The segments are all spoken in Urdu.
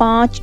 5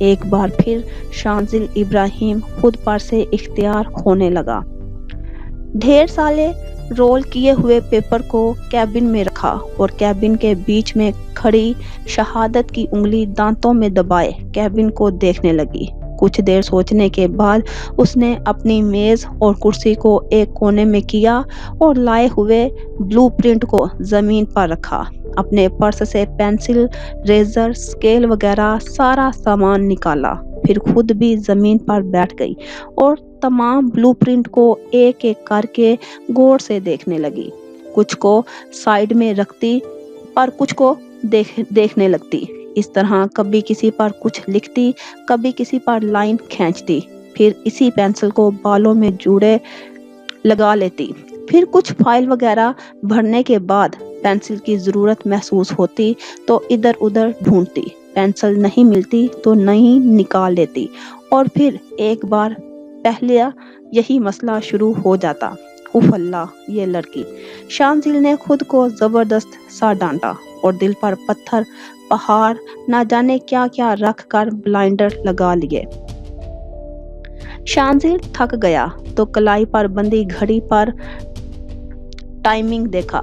ایک بار پھر شانزل ابراہیم خود پر سے اختیار کھونے لگا۔ ڈھیر سالے رول کیے ہوئے پیپر کو کیبن میں رکھا اور کیبن کے بیچ میں کھڑی شہادت کی انگلی دانتوں میں دبائے کیبن کو دیکھنے لگی۔ کچھ دیر سوچنے کے بعد اس نے اپنی میز اور کرسی کو ایک کونے میں کیا اور لائے ہوئے بلو پرنٹ کو زمین پر رکھا۔ اپنے پرس سے پینسل، ریزر، اسکیل وغیرہ سارا سامان نکالا، پھر خود بھی زمین پر بیٹھ گئی اور تمام بلو پرنٹ کو ایک ایک کر کے غور سے دیکھنے لگی۔ کچھ کو سائیڈ میں رکھتی پر کچھ کو دیکھنے لگتی۔ اس طرح کبھی کسی پر کچھ لکھتی، کبھی کسی پر لائن کھینچتی، پھر اسی پینسل کو بالوں میں جوڑے لگا لیتی۔ پھر کچھ فائل وغیرہ بھرنے کے بعد پینسل کی ضرورت محسوس ہوتی تو ادھر ادھر ڈھونڈتی، پینسل نہیں ملتی تو نئی نکال لیتی، اور پھر ایک بار پہلے یہی مسئلہ شروع ہو جاتا۔ اف اللہ، یہ لڑکی! شانزل نے خود کو زبردست سا ڈانٹا اور دل پر پتھر پہاڑ نہ جانے کیا کیا رکھ کر بلائنڈر لگا لیے۔ شانزل تھک گیا تو کلائی پر بندی گھڑی پر ٹائمنگ دیکھا۔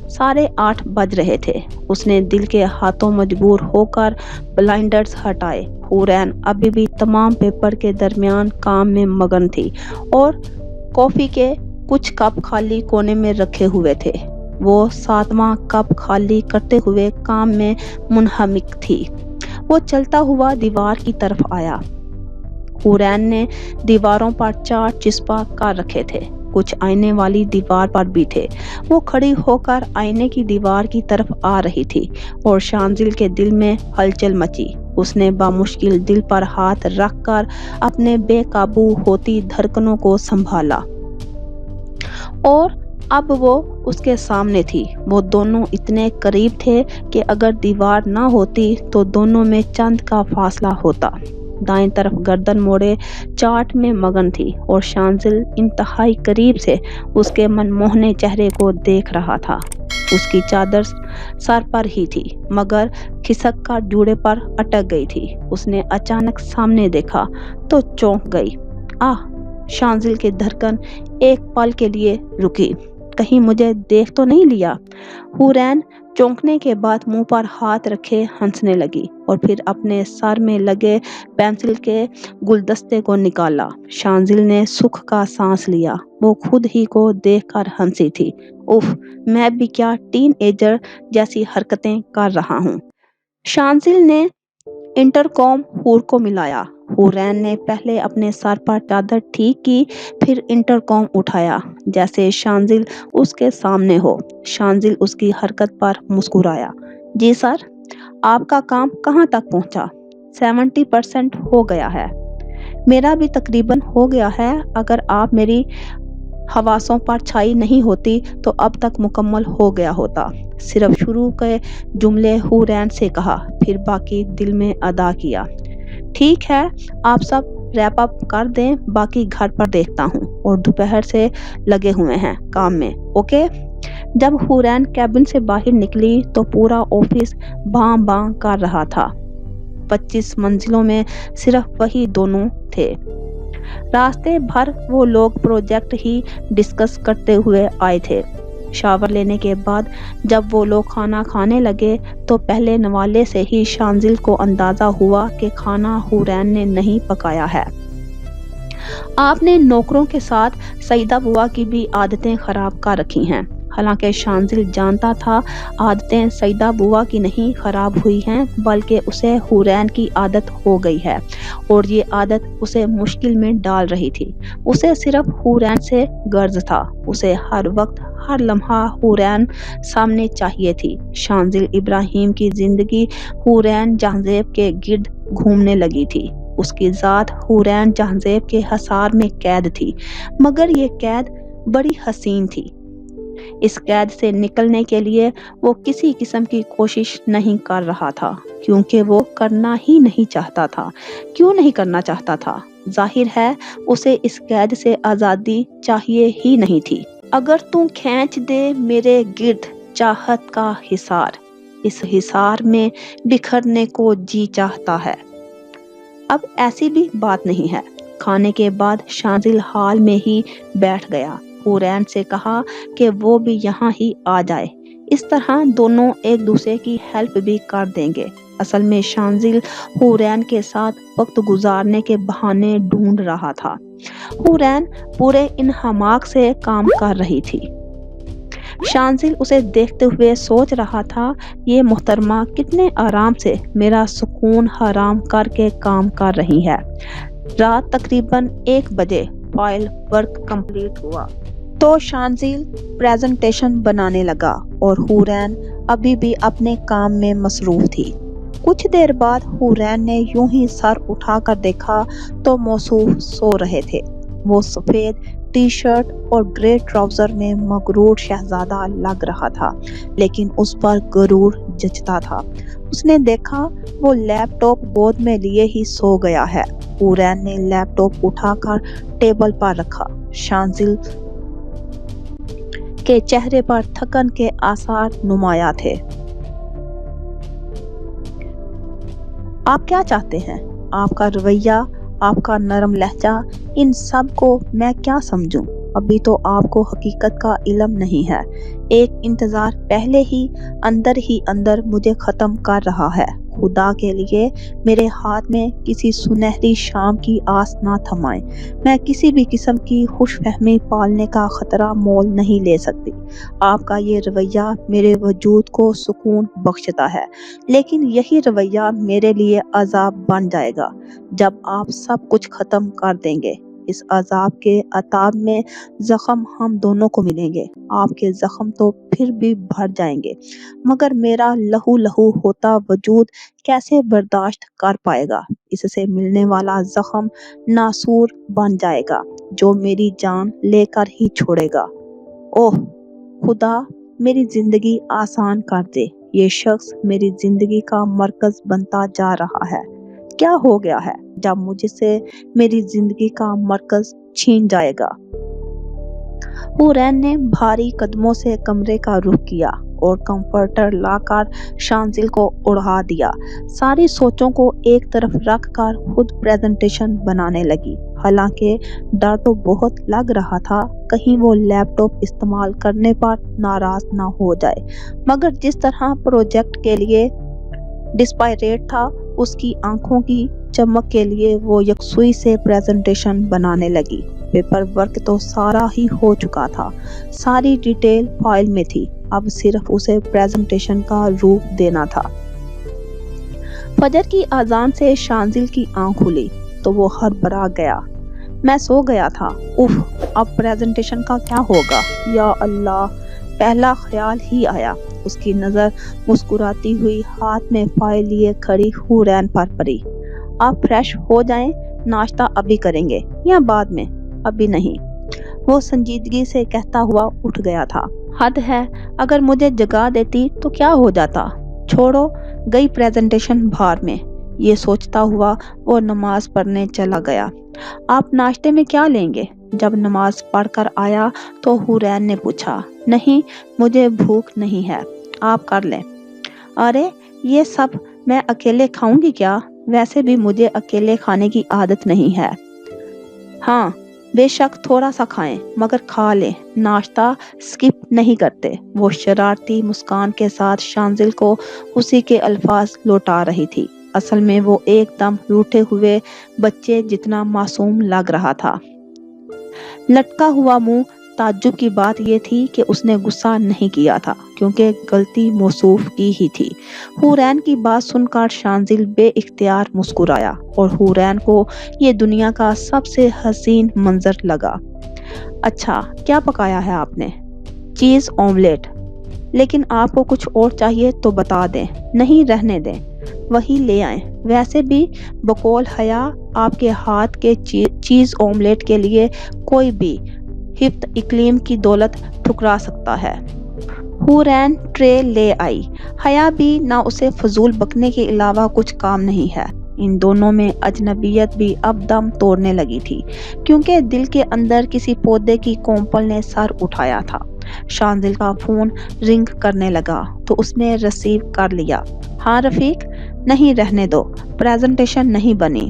8:30 بج رہے تھے۔ اس نے دل کے ہاتھوں مجبور ہو کر بلائنڈرز ہٹائے۔ حورین ابھی بھی تمام پیپر کے درمیان کام میں مگن تھی اور کافی کے کچھ کپ خالی کونے میں رکھے ہوئے تھے۔ وہ 7واں کپ خالی کرتے ہوئے کام میں منہمک تھی۔ وہ چلتا ہوا دیوار کی طرف آیا۔ حورین نے دیواروں پر چارٹ چسپاں کر رکھے تھے، کچھ آئینے والی دیوار پر بھی تھے۔ وہ کھڑی ہو کر آئینے کی دیوار کی طرف آ رہی تھی اور شانزل کے دل میں ہلچل مچی۔ اس نے بامشکل دل پر ہاتھ رکھ کر اپنے بے قابو ہوتی دھڑکنوں کو سنبھالا، اور اب وہ اس کے سامنے تھی۔ وہ دونوں اتنے قریب تھے کہ اگر دیوار نہ ہوتی تو دونوں میں چند کا فاصلہ ہوتا۔ دائیں طرف گردن موڑے چارٹ میں مگن تھی اور شانزل انتہائی قریب سے اس کے منموہنے چہرے کو دیکھ رہا تھا۔ اس کی چادر سر پر ہی تھی مگر کھسک کر جوڑے پر اٹک گئی تھی۔ اس نے اچانک سامنے دیکھا تو چونک گئی۔ شانزل کی دھڑکن ایک پل کے لیے رکی۔ کہیں مجھے دیکھ تو نہیں لیا؟ حورین چونکنے کے بعد منہ پر ہاتھ رکھے ہنسنے لگی اور پھر اپنے سر میں لگے پینسل کے گلدستے کو نکالا۔ شانزل نے سکھ کا سانس لیا۔ وہ خود ہی کو دیکھ کر ہنسی تھی۔ اف، میں بھی کیا ٹین ایجر جیسی حرکتیں کر رہا ہوں۔ شانزل نے انٹرکام حور کو ملایا۔ حورین نے پہلے اپنے سر پر چادر ٹھیک کی، پھر انٹرکام اٹھایا جیسے شانزل اس کے سامنے ہو۔ شانزل اس کی حرکت پر مسکرایا۔ جی سر، آپ کا کام کہاں تک پہنچا؟ 70% ہو گیا ہے۔ میرا بھی تقریباً ہو گیا ہے۔ اگر آپ میری حواسوں پر چھائی نہیں ہوتی تو اب تک مکمل ہو گیا ہوتا۔ صرف شروع کے جملے حورین سے کہا، پھر باقی دل میں ادا کیا۔ ٹھیک ہے، آپ سب ریپ اپ کر دیں، باقی گھر پر دیکھتا ہوں، اور دوپہر سے لگے ہوئے ہیں کام میں، اوکے؟ جب حورین کیبن سے باہر نکلی تو پورا آفس باں باں کر رہا تھا۔ 25 منزلوں میں صرف وہی دونوں تھے۔ راستے بھر وہ لوگ پروجیکٹ ہی ڈسکس کرتے ہوئے آئے تھے۔ شاور لینے کے بعد جب وہ لوگ کھانا کھانے لگے تو پہلے نوالے سے ہی شانزل کو اندازہ ہوا کہ کھانا حورین نے نہیں پکایا ہے۔ آپ نے نوکروں کے ساتھ سیدہ بوا کی بھی عادتیں خراب کر رکھی ہیں۔ حالانکہ شانزل جانتا تھا عادتیں سیدہ بوا کی نہیں خراب ہوئی ہیں، بلکہ اسے حورین کی عادت ہو گئی ہے، اور یہ عادت اسے مشکل میں ڈال رہی تھی۔ اسے صرف حورین سے غرض تھا۔ اسے ہر وقت ہر لمحہ حورین سامنے چاہیے تھی۔ شانزل ابراہیم کی زندگی حورین جہانزیب کے گرد گھومنے لگی تھی۔ اس کی ذات حورین جہانزیب کے حصار میں قید تھی، مگر یہ قید بڑی حسین تھی۔ اس قید سے نکلنے کے لیے وہ کسی قسم کی کوشش نہیں کر رہا تھا، کیونکہ وہ کرنا ہی نہیں چاہتا تھا۔ کیوں نہیں کرنا چاہتا تھا؟ ظاہر ہے اسے اس قید سے آزادی چاہیے ہی نہیں تھی۔ اگر تو کھینچ دے میرے گرد چاہت کا حصار، اس حصار میں بکھرنے کو جی چاہتا ہے۔ اب ایسی بھی بات نہیں ہے۔ کھانے کے بعد شانزل ہال میں ہی بیٹھ گیا۔ حورین سے کہا کہ وہ بھی یہاں ہی آ جائے، اس طرح دونوں ایک دوسرے کی ہیلپ بھی کر دیں گے۔ اصل میں شانزل حورین کے ساتھ وقت گزارنے کے بہانے ڈھونڈ رہا تھا۔ حورین پورے انہماک سے کام کر رہی تھی۔ شانزل اسے دیکھتے ہوئے سوچ رہا تھا، یہ محترمہ کتنے آرام سے میرا سکون حرام کر کے کام کر رہی ہے۔ رات تقریباً 1 بجے فائل ورک کمپلیٹ ہوا تو شانزل پریزنٹیشن بنانے لگا اور حورین ابھی بھی اپنے کام میں مصروف تھی۔ کچھ دیر بعد حورین نے یوں ہی سر اٹھا کر دیکھا تو موصوف سو رہے تھے۔ وہ سفید ٹی شرٹ اور گرے ٹراؤزر میں مغرور شہزادہ لگ رہا تھا، لیکن اس پر غرور جچتا تھا۔ اس نے دیکھا وہ لیپ ٹاپ گود میں لیے ہی سو گیا ہے۔ حورین نے لیپ ٹاپ اٹھا کر ٹیبل پر رکھا۔ شانزل کے چہرے پر تھکن کے آثار نمایاں تھے۔ آپ کیا چاہتے ہیں؟ آپ کا رویہ، آپ کا نرم لہجہ، ان سب کو میں کیا سمجھوں؟ ابھی تو آپ کو حقیقت کا علم نہیں ہے۔ ایک انتظار پہلے ہی اندر مجھے ختم کر رہا ہے۔ خدا کے لیے میرے ہاتھ میں کسی سنہری شام کی آس نہ تھمائیں۔ میں کسی بھی قسم کی خوش فہمی پالنے کا خطرہ مول نہیں لے سکتی۔ آپ کا یہ رویہ میرے وجود کو سکون بخشتا ہے، لیکن یہی رویہ میرے لیے عذاب بن جائے گا جب آپ سب کچھ ختم کر دیں گے۔ اس عذاب کے عتاب میں زخم ہم دونوں کو ملیں گے۔ آپ کے زخم تو پھر بھی بھر جائیں گے، مگر میرا لہو لہو ہوتا وجود کیسے برداشت کر پائے گا؟ اس سے ملنے والا زخم ناسور بن جائے گا جو میری جان لے کر ہی چھوڑے گا۔ اوہ خدا، میری زندگی آسان کر دے۔ یہ شخص میری زندگی کا مرکز بنتا جا رہا ہے۔ کیا ہو گیا ہے جب مجھ سے میری زندگی کا مرکز چھین جائے گا؟ حورین نے بھاری قدموں سے کمرے کا رخ کیا اور کمفرٹر لا کر شانزل کو اڑا دیا۔ ساری سوچوں کو ایک طرف رکھ کر خود پریزنٹیشن بنانے لگی۔ حالانکہ ڈر تو بہت لگ رہا تھا کہیں وہ لیپ ٹاپ استعمال کرنے پر ناراض نہ ہو جائے، مگر جس طرح پروجیکٹ کے لیے ڈسپائریٹ تھا، اس کی آنکھوں کی چمک کے لیے وہ یکسوئی سے پریزنٹیشن بنانے لگی۔ پیپر ورک تو سارا ہی ہو چکا تھا، ساری ڈیٹیل فائل میں تھی، اب صرف اسے پریزنٹیشن کا روپ دینا تھا۔ فجر کی اذان سے شانزل کی آنکھ کھلی تو وہ ہڑبڑا گیا۔ میں سو گیا تھا، اف، اب پریزنٹیشن کا کیا ہوگا؟ یا اللہ، پہلا خیال ہی آیا۔ اس کی نظر مسکراتی ہوئی ہاتھ میں فائل لیے کھڑی حورین پر پڑی۔ آپ فریش ہو جائیں، ناشتہ ابھی کریں گے یا بعد میں؟ ابھی نہیں، وہ سنجیدگی سے کہتا ہوا اٹھ گیا تھا۔ حد ہے، اگر مجھے جگا دیتی تو کیا ہو جاتا؟ چھوڑو، گئی پریزنٹیشن بھار میں، یہ سوچتا ہوا وہ نماز پڑھنے چلا گیا۔ آپ ناشتے میں کیا لیں گے؟ جب نماز پڑھ کر آیا تو حورین نے پوچھا۔ نہیں، مجھے بھوک نہیں ہے، آپ کر لیں۔ ارے یہ سب میں اکیلے کھاؤں گی کیا؟ ویسے بھی مجھے اکیلے کھانے کی عادت نہیں ہے۔ ہاں بے شک تھوڑا سا کھائیں، مگر کھا لیں، ناشتہ سکپ نہیں کرتے۔ وہ شرارتی مسکان کے ساتھ شانزل کو اسی کے الفاظ لوٹا رہی تھی۔ اصل میں وہ ایک دم روٹھے ہوئے بچے جتنا معصوم لگ رہا تھا۔ لٹکا ہوا منہ۔ تعجب کی بات یہ تھی کہ اس نے غصہ نہیں کیا تھا، کیونکہ غلطی موصوف کی ہی تھی۔ حورین کی بات سن کر شانزل بے اختیار مسکرایا اور حورین کو یہ دنیا کا سب سے حسین منظر لگا۔ اچھا، کیا پکایا ہے آپ نے؟ چیز آملیٹ۔ لیکن آپ کو کچھ اور چاہیے تو بتا دیں۔ نہیں، رہنے دیں، وہی لے آئیں۔ ویسے بھی بقول حیا آپ کے ہاتھ کے چیز آملیٹ کے لیے کوئی بھی ہفت اقلیم کی دولت ٹھکرا سکتا ہے۔ حورین ٹرے لے آئی۔ حیا بھی نہ اسے فضول بکنے کے علاوہ کچھ کام نہیں ہے۔ ان دونوں میں اجنبیت بھی اب دم توڑنے لگی تھی، کیونکہ دل کے اندر کسی پودے کی کونپل نے سر اٹھایا تھا۔ شانزل کا فون رنگ کرنے لگا تو اس نے ریسیو کر لیا۔ ہاں رفیق، نہیں، رہنے دو، پریزنٹیشن نہیں بنی۔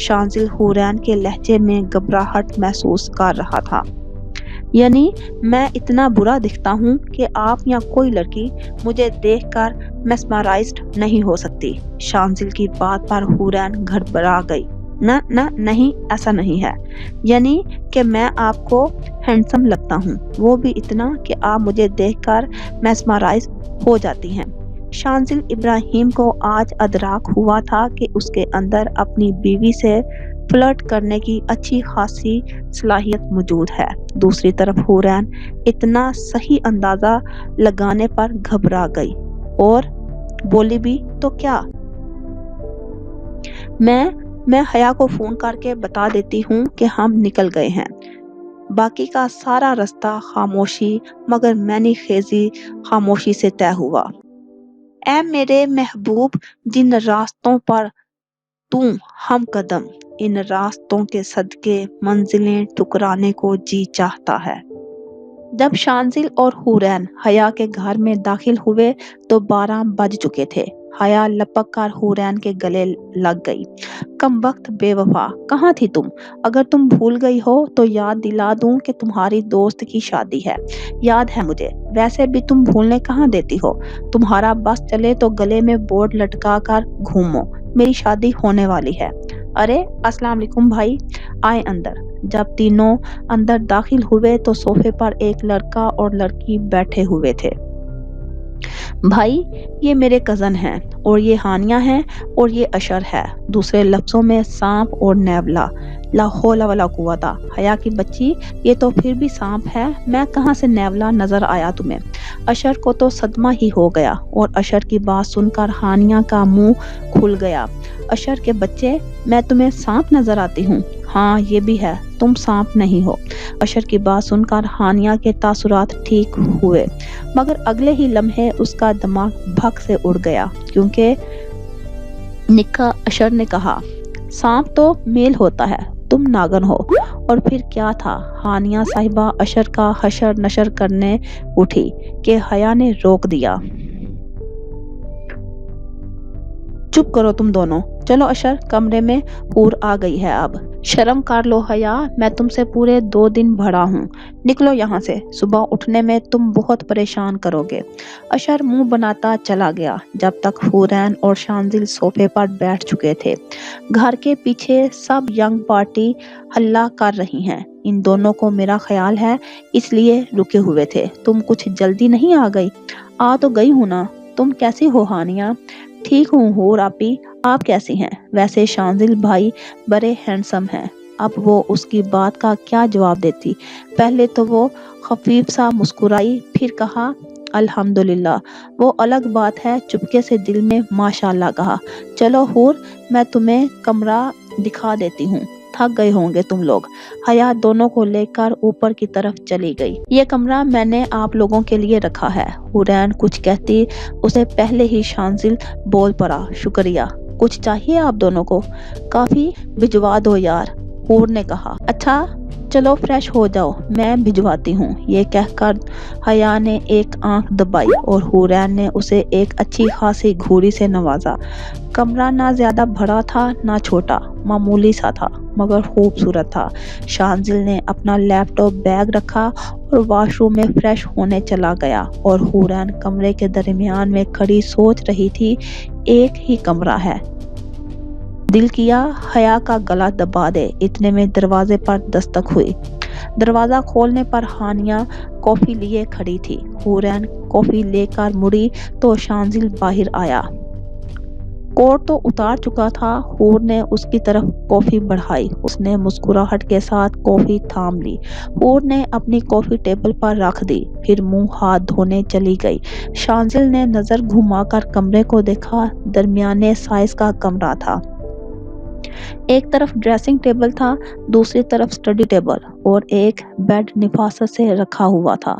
شانزل حورین کے لہجے میں گھبراہٹ محسوس کر رہا تھا۔ یعنی میں اتنا برا دکھتا ہوں کہ آپ یا کوئی لڑکی مجھے دیکھ کر میسمرائزڈ نہیں ہو سکتی۔ شانزل کی بات پر حورین گھبرا گئی۔ نہ نہیں، ایسا نہیں ہے، یعنی کہ میں آپ کو ہینڈسم لگتا ہوں، وہ بھی اتنا کہ آپ مجھے دیکھ کر میسمرائز ہو جاتی ہیں۔ شانزل ابراہیم کو آج ادراک ہوا تھا کہ اس کے اندر اپنی بیوی سے فلرٹ کرنے کی اچھی خاصی صلاحیت موجود ہے۔ دوسری طرف حورین اتنا صحیح اندازہ لگانے پر گھبرا گئی اور بولی بھی تو کیا؟ میں حیا کو فون کر کے بتا دیتی ہوں کہ ہم نکل گئے ہیں۔ باقی کا سارا رستہ خاموشی مگر مینی خیزی خاموشی سے طے ہوا۔ اے میرے محبوب، جن راستوں پر تو ہم قدم، ان راستوں کے صدقے منزلیں ٹکرانے کو جی چاہتا ہے۔ جب شانزل اور حورین حیا کے گھر میں داخل ہوئے تو 12 بج چکے تھے۔ حیا لپک کر حورین کے گلے لگ گئی۔ کم وقت بے وفا، کہاں تھی تم؟ اگر تم بھول گئی ہو تو یاد دلا دوں کہ تمہاری دوست کی شادی ہے۔ یاد ہے مجھے، ویسے بھی تم بھولنے کہاں دیتی ہو؟ تمہارا بس چلے تو گلے میں بورڈ لٹکا کر گھومو، میری شادی ہونے والی ہے۔ ارے السلام علیکم بھائی، آئے اندر۔ جب تینوں اندر داخل ہوئے تو صوفے پر ایک لڑکا اور لڑکی بیٹھے ہوئے تھے۔ بھائی، یہ میرے کزن ہیں، اور یہ ہانیہ ہیں، اور یہ اشر ہے، دوسرے لفظوں میں سانپ اور نیولا۔ لا حول ولا قوت، حیا کی بچی، یہ تو پھر بھی سانپ ہے، میں کہاں سے نیولا نظر آیا تمہیں؟ اشر کو تو صدمہ ہی ہو گیا، اور اشر کی بات سن کر ہانیہ کا منہ کھل گیا۔ اشر کے بچے، میں تمہیں سانپ نظر آتی ہوں؟ ہاں یہ بھی ہے، تم سانپ نہیں ہو۔ اشر کی بات سن کر ہانیہ کے تاثرات ٹھیک ہوئے، مگر اگلے ہی لمحے اس کا دماغ بھگ سے اڑ گیا، کیونکہ نکا اشر نے کہا، سانپ تو میل ہوتا ہے، تم ناگن ہو۔ اور پھر کیا تھا؟ ہانیہ صاحبہ اشر کا حشر نشر کرنے اٹھی کہ حیا نے روک دیا۔ چپ کرو تم دونوں، چلو اشر کمرے میں، حور آ گئی ہے اب۔ شرم کر لو حیا، میں تم سے پورے 2 دن بڑا ہوں، نکلو یہاں سے، صبح اٹھنے میں تم بہت پریشان کرو گے۔ اشر منہ بناتا چلا گیا جب تک حورین اور شانزل صوفے پر بیٹھ چکے تھے۔ گھر کے پیچھے سب ینگ پارٹی ہلہ کر رہی ہیں، ان دونوں کو میرا خیال ہے اس لیے رکے ہوئے تھے۔ تم کچھ جلدی نہیں آ گئی؟ آ تو گئی ہوں نا۔ تم کیسی ہو ہانیہ؟ ٹھیک ہوں حور آپی، آپ کیسی ہیں؟ ویسے شانزل بھائی بڑے ہینڈسم ہیں۔ اب وہ اس کی بات کا کیا جواب دیتی؟ پہلے تو وہ خفیف سا مسکرائی، پھر کہا الحمدللہ۔ وہ الگ بات ہے چپکے سے دل میں ماشاءاللہ کہا۔ چلو حور، میں تمہیں کمرہ دکھا دیتی ہوں، تھک گئے ہوں گے تم لوگ۔ حیا دونوں کو لے کر اوپر کی طرف چلی گئی۔ یہ کمرہ میں نے آپ لوگوں کے لیے رکھا ہے۔ حورین کچھ کہتی اسے پہلے ہی شانزل بول پڑا، شکریہ۔ کچھ چاہیے آپ دونوں کو؟ کافی بھجوا دو یار، حور نے کہا۔ اچھا چلو فریش ہو جاؤ، میں بھجواتی ہوں۔ یہ کہہ کر حیا نے ایک آنکھ دبائی اور حورین نے اسے ایک اچھی خاصی گھوڑی سے نوازا۔ کمرہ نہ زیادہ بڑا تھا نہ چھوٹا، معمولی سا تھا مگر خوبصورت تھا۔ شانزل نے اپنا لیپ ٹاپ بیگ رکھا اور واش روم میں فریش ہونے چلا گیا، اور حورین کمرے کے درمیان میں کھڑی سوچ رہی تھی، ایک ہی کمرہ ہے، دل کیا حیا کا گلا دبا دے۔ اتنے میں دروازے پر دستک ہوئی۔ دروازہ کھولنے پر ہانیہ کافی لیے کھڑی تھی۔ حورین کافی لے کر مڑی تو شانزل باہر آیا۔ کوٹ تو اتار چکا تھا۔ حور نے اس کی طرف کافی بڑھائی، اس نے مسکراہٹ کے ساتھ کافی تھام لی۔ حور نے اپنی کافی ٹیبل پر رکھ دی، پھر منہ ہاتھ دھونے چلی گئی۔ شانزل نے نظر گھما کر کمرے کو دیکھا، درمیانے سائز کا کمرہ تھا۔ ایک طرف ڈریسنگ ٹیبل تھا، دوسری طرف اسٹڈی ٹیبل، اور ایک بیڈ نفاست سے رکھا ہوا تھا۔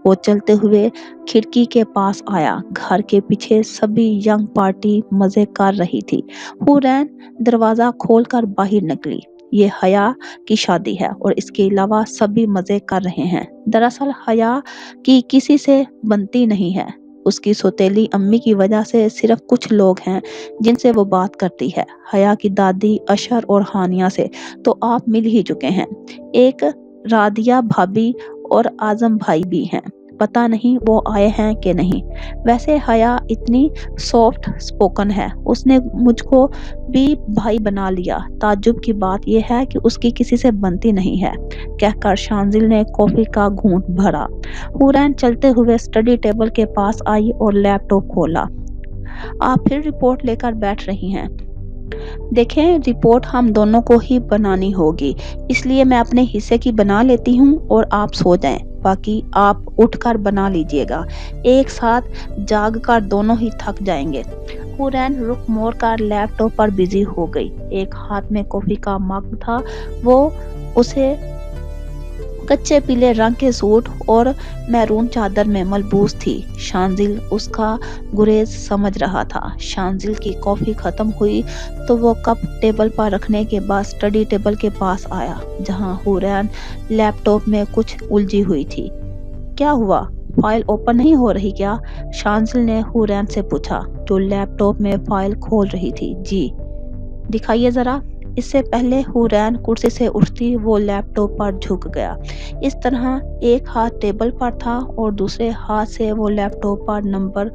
وہ چلتے ہوئے کھڑکی کے پاس آیا۔ گھر کے پیچھے سبھی ینگ پارٹی مزے کر رہی تھی۔ حورین دروازہ کھول کر باہر نکلی۔ یہ حیا کی شادی ہے اور اس کے علاوہ سبھی مزے کر رہے ہیں۔ دراصل حیا کی کسی سے بنتی نہیں ہے، اس کی سوتیلی امی کی وجہ سے صرف کچھ لوگ ہیں جن سے وہ بات کرتی ہے، حیا کی دادی اشر اور ہانیہ سے تو آپ مل ہی چکے ہیں، ایک رادیہ بھابی اور اعظم بھائی بھی ہیں، پتہ نہیں وہ آئے ہیں کہ نہیں۔ ویسے حیا اتنی سافٹ سپوکن ہے، اس نے مجھ کو بھی بھائی بنا لیا، تعجب کی بات یہ ہے کہ اس کی کسی سے بنتی نہیں ہے، کہہ کر شانزل نے کافی کا گھونٹ بھرا۔ حورین چلتے ہوئے اسٹڈی ٹیبل کے پاس آئی اور لیپ ٹاپ کھولا۔ آپ پھر رپورٹ لے کر بیٹھ رہی ہیں؟ دیکھیں، رپورٹ ہم دونوں کو ہی بنانی ہوگی، اس لیے میں اپنے حصے کی بنا لیتی ہوں اور آپ سو جائیں، باقی آپ اٹھ کر بنا لیجئے گا، ایک ساتھ جاگ کر دونوں ہی تھک جائیں گے۔ حورین رخ موڑ کر لیپ ٹاپ پر بزی ہو گئی، ایک ہاتھ میں کافی کا مگ تھا، وہ اسے کچے پیلے رنگ کے سوٹ اور میرون چادر میں ملبوس تھی۔ شانزل اس کا گریز سمجھ رہا تھا۔ شانزل کی کافی ختم ہوئی تو وہ کپ ٹیبل پر رکھنے کے بعد اسٹڈی ٹیبل کے پاس آیا جہاں حورین لیپ ٹاپ میں کچھ الجھی ہوئی تھی۔ کیا ہوا؟ فائل اوپن نہیں ہو رہی کیا؟ شانزل نے حورین سے پوچھا جو لیپ ٹاپ میں فائل کھول رہی تھی۔ جی دکھائیے ذرا۔ اس سے پہلے حورین کرسی سے اٹھتی وہ لیپ ٹاپ پر جھک گیا، اس طرح ایک ہاتھ ٹیبل پر تھا اور دوسرے ہاتھ سے وہ لیپ ٹاپ پر نمبر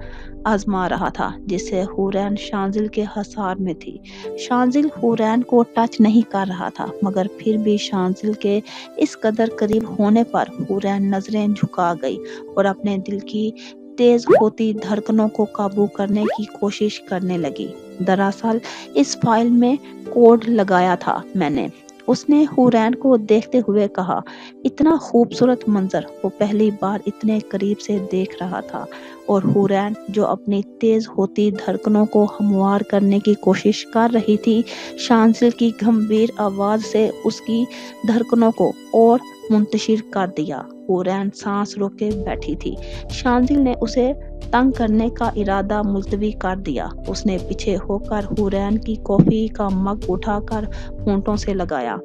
آزما رہا تھا جس سے حورین شانزل کے حصار میں تھی۔ شانزل حورین کو ٹچ نہیں کر رہا تھا مگر پھر بھی شانزل کے اس قدر قریب ہونے پر حورین نظریں جھکا گئی اور اپنے دل کی تیز ہوتی دھڑکنوں کو قابو کرنے کی کوشش کرنے لگی۔ دراصل اس فائل میں کوڈ لگایا تھا میں نے، اس نے حورین کو دیکھتے ہوئے کہا۔ اتنا خوبصورت منظر وہ پہلی بار اتنے قریب سے دیکھ رہا تھا اور حورین جو اپنی تیز ہوتی دھڑکنوں کو ہموار کرنے کی کوشش کر رہی تھی، شانزل کی گمبھیر آواز سے اس کی دھڑکنوں کو اور منتشر کر دیا۔ حورین سانس روکے بیٹھی تھی۔ شانزل نے اسے تنگ کرنے کا ارادہ ملتوی کر دیا، اس نے پیچھے ہو کر حورین کی کافی کا مگ اٹھا کر ہونٹوں سے لگایا۔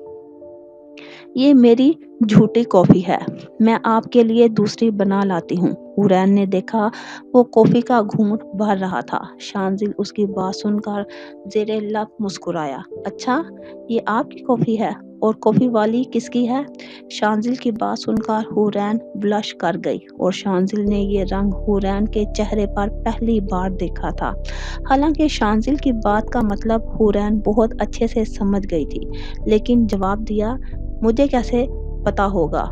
یہ میری جھوٹی کافی ہے، میں آپ کے لیے دوسری بنا لاتی ہوں۔ حورین نے دیکھا وہ کافی کا گھونٹ بھر رہا تھا۔ شانزل اس کی بات سن کر زیر لب مسکرایا۔ اچھا یہ آپ کی کافی ہے اور کافی والی کس کی ہے؟ شانزل کی بات سن کر حورین بلش کر گئی اور شانزل نے یہ رنگ حورین کے چہرے پر پہلی بار دیکھا تھا۔ حالانکہ شانزل کی بات کا مطلب حورین بہت اچھے سے سمجھ گئی تھی، لیکن جواب دیا مجھے کیسے پتا ہوگا؟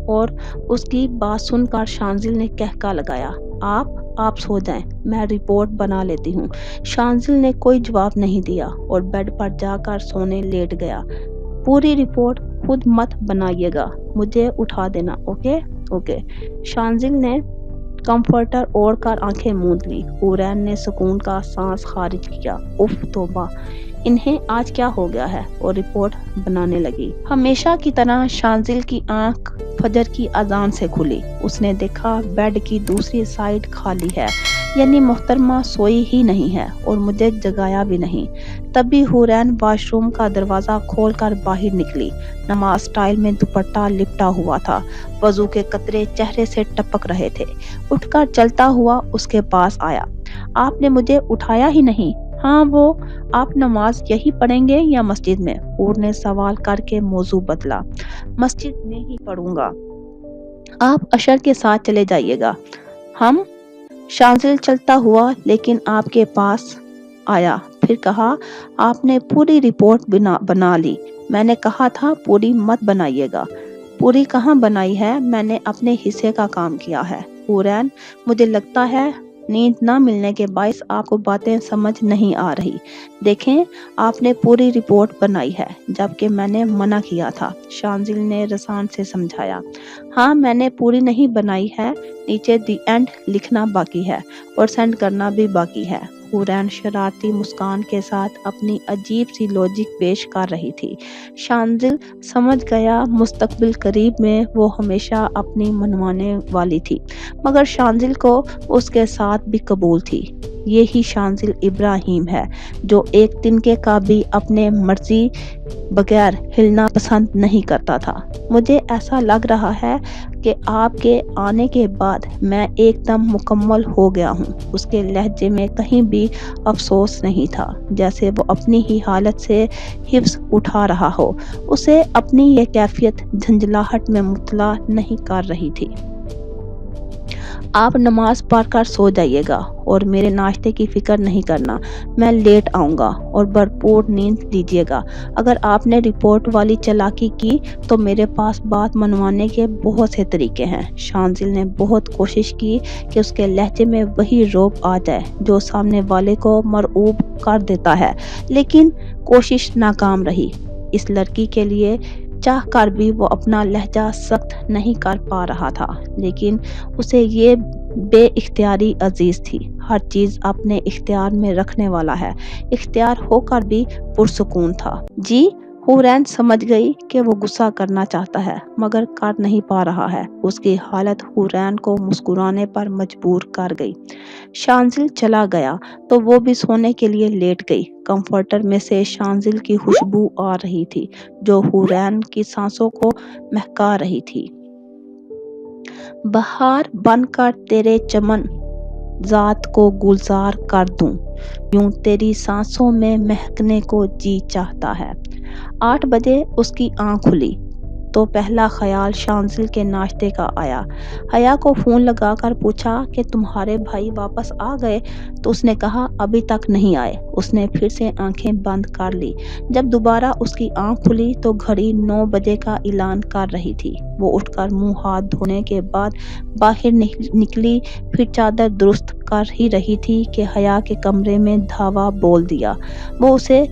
اور اس کی بات سن کر شانزل نے کہکا لگایا۔ آپ سو جائیں، میں رپورٹ بنا لیتی ہوں۔ شانزل نے کوئی جواب نہیں دیا اور بیڈ پر جا کر سونے لیٹ گیا۔ پوری رپورٹ خود مت بنائیے گا، مجھے اٹھا دینا، اوکے۔ شانزل نے کمفرٹر اوڑھ کر آنکھیں موند لی۔ حورین نے سکون کا سانس خارج کیا۔ اف توبہ، انہیں آج کیا ہو گیا ہے؟ اور رپورٹ بنانے لگی۔ ہمیشہ کی طرح شانزل کی آنکھ فجر کی اذان سے کھلی۔ اس نے دیکھا بیڈ کی دوسری سائیڈ خالی ہے، یعنی محترمہ سوئی ہی نہیں ہے اور مجھے جگایا بھی نہیں۔ تبھی حورین واش روم کا دروازہ کھول کر باہر نکلی۔ نماز سٹائل میں دوپٹہ لپٹا ہوا تھا، وضو کے قطرے چہرے سے ٹپک رہے تھے۔ اٹھ کر چلتا ہوا اس کے پاس آیا۔ آپ نے مجھے اٹھایا ہی نہیں۔ ہاں وہ آپ نماز یہی پڑھیں گے یا مسجد میں؟ حور نے سوال کر کے موضوع بدلا۔ مسجد میں ہی پڑھوں گا، آپ عشر کے ساتھ چلے جائیے گا۔ ہم؟ شانزل چلتا ہوا لیکن آپ کے پاس آیا، پھر کہا آپ نے پوری رپورٹ بنا لی، میں نے کہا تھا پوری مت بنائیے گا۔ پوری کہاں بنائی ہے، میں نے اپنے حصے کا کام کیا ہے۔ حورین مجھے لگتا ہے نیند نہ ملنے کے باعث آپ کو باتیں سمجھ نہیں آ رہی۔ دیکھیں آپ نے پوری رپورٹ بنائی ہے جبکہ میں نے منع کیا تھا، شانزل نے رسان سے سمجھایا۔ ہاں میں نے پوری نہیں بنائی ہے، نیچے دی اینڈ لکھنا باقی ہے اور سینڈ کرنا بھی باقی ہے۔ حورین شرارتی مسکان کے ساتھ اپنی عجیب سی لوجک پیش کر رہی تھی۔ شانزل سمجھ گیا مستقبل قریب میں وہ ہمیشہ اپنی منوانے والی تھی، مگر شانزل کو اس کے ساتھ بھی قبول تھی۔ یہی شانزل ابراہیم ہے جو ایک تنکے کا بھی اپنے مرضی بغیر ہلنا پسند نہیں کرتا تھا۔ مجھے ایسا لگ رہا ہے کہ آپ کے آنے کے بعد میں ایک دم مکمل ہو گیا ہوں۔ اس کے لہجے میں کہیں بھی افسوس نہیں تھا، جیسے وہ اپنی ہی حالت سے حفظ اٹھا رہا ہو۔ اسے اپنی یہ کیفیت جھنجھلاہٹ میں مبتلا نہیں کر رہی تھی۔ آپ نماز پڑھ کر سو جائیے گا اور میرے ناشتے کی فکر نہیں کرنا، میں لیٹ آؤں گا، اور بھرپور نیند لیجیے گا۔ اگر آپ نے رپورٹ والی چالاکی کی تو میرے پاس بات منوانے کے بہت سے طریقے ہیں۔ شانزل نے بہت کوشش کی کہ اس کے لہجے میں وہی رعب آ جائے جو سامنے والے کو مرعوب کر دیتا ہے، لیکن کوشش ناکام رہی۔ اس لڑکی کے لیے چاہ کر بھی وہ اپنا لہجہ سخت نہیں کر پا رہا تھا، لیکن اسے یہ بے اختیاری عزیز تھی۔ ہر چیز اپنے اختیار میں رکھنے والا ہے، اختیار ہو کر بھی پرسکون تھا۔ جی، حورین سمجھ گئی کہ وہ غصہ کرنا چاہتا ہے مگر کر نہیں پا رہا ہے۔ اس کی حالت حورین کو مسکرانے پر مجبور کر گئی۔ شانزل چلا گیا تو وہ بھی سونے کے لیے لیٹ گئی۔ کمفرٹر میں سے شانزل کی خوشبو آ رہی تھی جو حورین کی سانسوں کو مہکا رہی تھی۔ بہار بن کر تیرے چمن ذات کو گلزار کر دوں، یوں تیری سانسوں میں مہکنے کو جی چاہتا ہے۔ 8 بجے اس کی آنکھ کھلی تو پہلا خیال شانزل کے ناشتے کا آیا۔ حیا کو فون لگا کر پوچھا کہ تمہارے بھائی واپس آ گئے تو اس نے کہا ابھی تک نہیں آئے۔ اس نے پھر سے آنکھیں بند کر لی۔ جب دوبارہ اس کی آنکھ کھلی تو گھڑی 9 بجے کا اعلان کر رہی تھی۔ وہ اٹھ کر منہ ہاتھ دھونے کے بعد باہر نکلی، پھر چادر درست کر ہی رہی تھی کہ حیا کے کمرے میں دھاوا بول دیا۔ وہ اسے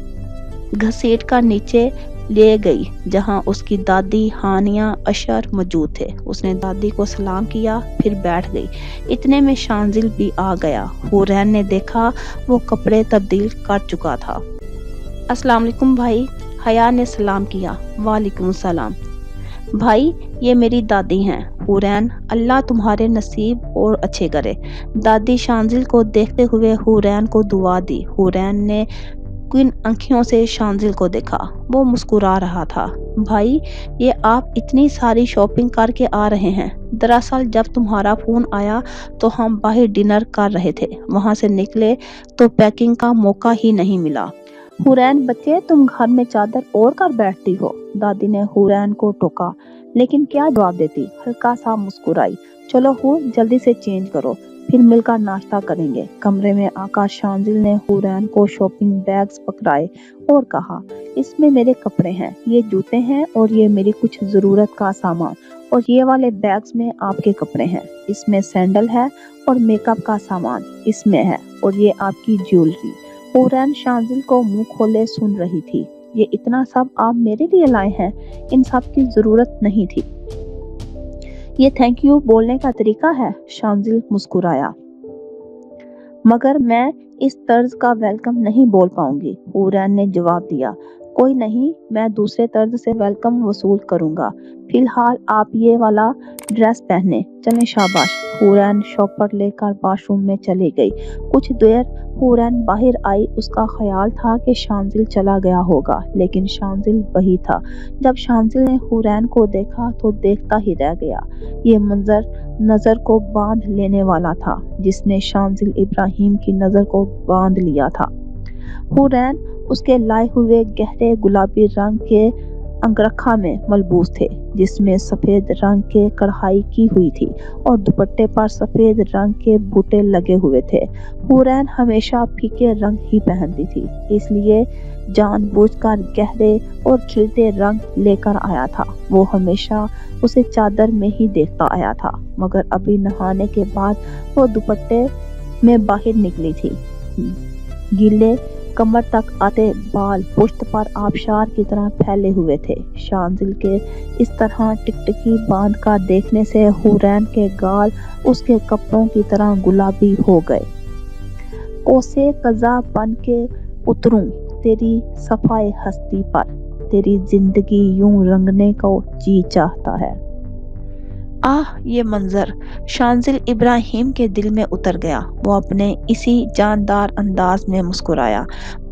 گھسیٹ کر نیچے لے گئی جہاں اس کی دادی ہانیہ اشر موجود تھے۔ اس نے دادی کو سلام کیا، پھر بیٹھ گئی۔ اتنے میں شانزل بھی آ گیا۔ حورین نے دیکھا وہ کپڑے تبدیل کر چکا تھا۔ السلام علیکم بھائی، حیا نے سلام کیا۔ وعلیکم السلام بھائی، یہ میری دادی ہیں۔ حورین، اللہ تمہارے نصیب اور اچھے کرے۔ دادی شانزل کو دیکھتے ہوئے حورین کو دعا دی۔ حورین نے کن آنکھوں سے شانزل کو دیکھا۔ وہ مسکرا رہا تھا۔ بھائی، یہ آپ اتنی ساری شاپنگ کر کے آ رہے ہیں؟ دراصل جب تمہارا فون آیا تو ہم باہر ڈنر کر رہے تھے، وہاں سے نکلے تو پیکنگ کا موقع ہی نہیں ملا۔ حورین، بچے تم گھر میں چادر اوڑھ کر بیٹھتی ہو؟ دادی نے حورین کو ٹوکا، لیکن کیا جواب دیتی؟ ہلکا سا مسکرائی۔ چلو حور، جلدی سے چینج کرو، پھر مل کر ناشتہ کریں گے۔ کمرے میں آ کر شانزل نے حورین کو شاپنگ بیگز پکڑائے اور کہا، اس میں میرے کپڑے ہیں، یہ جوتے ہیں، اور یہ میری کچھ ضرورت کا سامان، اور یہ والے بیگز میں آپ کے کپڑے ہیں۔ اس میں سینڈل ہے اور میک اپ کا سامان اس میں ہے، اور یہ آپ کی جیولری۔ حورین شانزل کو منہ کھولے سن رہی تھی۔ یہ اتنا سب آپ میرے لیے لائے ہیں؟ ان سب کی ضرورت نہیں تھی۔ یہ تھینک یو بولنے کا طریقہ ہے؟ شانزل مسکرایا۔ مگر میں اس طرز کا ویلکم نہیں بول پاؤں گی، حورین نے جواب دیا۔ کوئی نہیں، میں دوسرے طرز سے ویلکم وصول کروں گا۔ فی الحال آپ یہ والا ڈریس پہنیں، چلیں شاباش۔ حورین شاپر لے کر واش روم میں چلی گئی۔ کچھ دیر حورین باہر آئی۔ اس کا خیال تھا کہ شانزل چلا گیا ہوگا، لیکن شانزل وہی تھا۔ جب شانزل نے حورین کو دیکھا تو دیکھتا ہی رہ گیا۔ یہ منظر نظر کو باندھ لینے والا تھا، جس نے شانزل ابراہیم کی نظر کو باندھ لیا تھا۔ حورین اس کے لائے ہوئے گہرے گلابی رنگ کے انگرکھا میں ملبوس تھے، جس میں سفید رنگ کے کڑھائی کی ہوئی تھی اور دوپٹے پر سفید رنگ کے بوٹے لگے ہوئے تھے۔ حورین ہمیشہ پھیکے رنگ ہی پہنتی تھی، اس لیے جان بوجھ کر گہرے اور کھلتے رنگ لے کر آیا تھا۔ وہ ہمیشہ اسے چادر میں ہی دیکھتا آیا تھا، مگر ابھی نہانے کے بعد وہ دوپٹے میں باہر نکلی تھی۔ گیلے کمر تک آتے بال پشت پر آبشار کی طرح پھیلے ہوئے تھے۔ شانزل کے اس طرح ٹکٹکی باندھ کر دیکھنے سے حورین کے گال اس کے کپڑوں کی طرح گلابی ہو گئے۔ کوسے قضا بن کے اتروں تیری صفائے ہستی پر، تیری زندگی یوں رنگنے کو جی چاہتا ہے۔ یہ منظر شانزل ابراہیم کے دل میں اتر گیا۔ وہ اپنے اسی جاندار انداز میں مسکرایا۔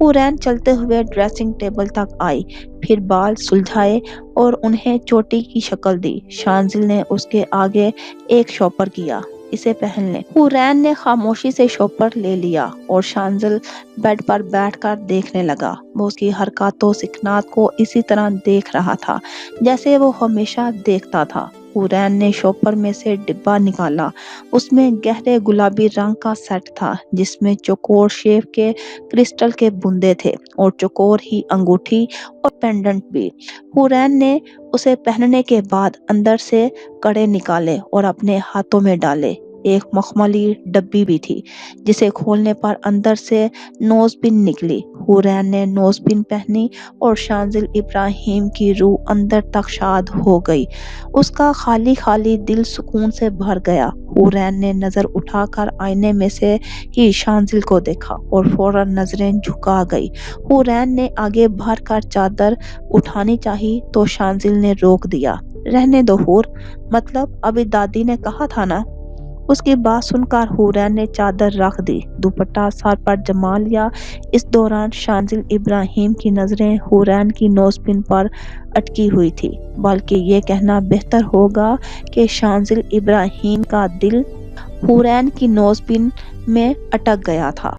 حورین چلتے ہوئے ڈریسنگ ٹیبل تک آئی، پھر بال سلجھائے اور انہیں چوٹی کی شکل دی۔ شانزل نے اس کے آگے ایک شوپر کیا، اسے پہن لیں۔ حورین نے خاموشی سے شوپر لے لیا اور شانزل بیڈ پر بیٹھ کر دیکھنے لگا۔ وہ اس کی حرکات و سکنات کو اسی طرح دیکھ رہا تھا جیسے وہ ہمیشہ دیکھتا تھا۔ حورین نے شوپر میں سے ڈبہ نکالا۔ اس میں گہرے گلابی رنگ کا سیٹ تھا جس میں چوکور شیپ کے کرسٹل کے بندے تھے اور چوکور ہی انگوٹھی اور پینڈنٹ بھی۔ حورین نے اسے پہننے کے بعد اندر سے کڑے نکالے اور اپنے ہاتھوں میں ڈالے۔ ایک مخملی ڈبی بھی تھی جسے کھولنے پر اندر سے نوز پن نکلی۔ حورین نے نوز پن پہنی اور شانزل ابراہیم کی روح اندر تک شاد ہو گئی۔ اس کا خالی خالی دل سکون سے بھر گیا۔ حورین نے نظر اٹھا کر آئینے میں سے ہی شانزل کو دیکھا اور فوراً نظریں جھکا گئی۔ حورین نے آگے بڑھ کر چادر اٹھانی چاہی تو شانزل نے روک دیا۔ رہنے دو حور، مطلب ابھی دادی نے کہا تھا نا۔ اس کی بات سن کر حورین نے چادر رکھ دی، دوپٹہ سر پر جما لیا۔ اس دوران شانزل ابراہیم کی نظریں حورین کی نوز پن پر اٹکی ہوئی تھی، بلکہ یہ کہنا بہتر ہوگا کہ شانزل ابراہیم کا دل حورین کی نوز پن میں اٹک گیا تھا۔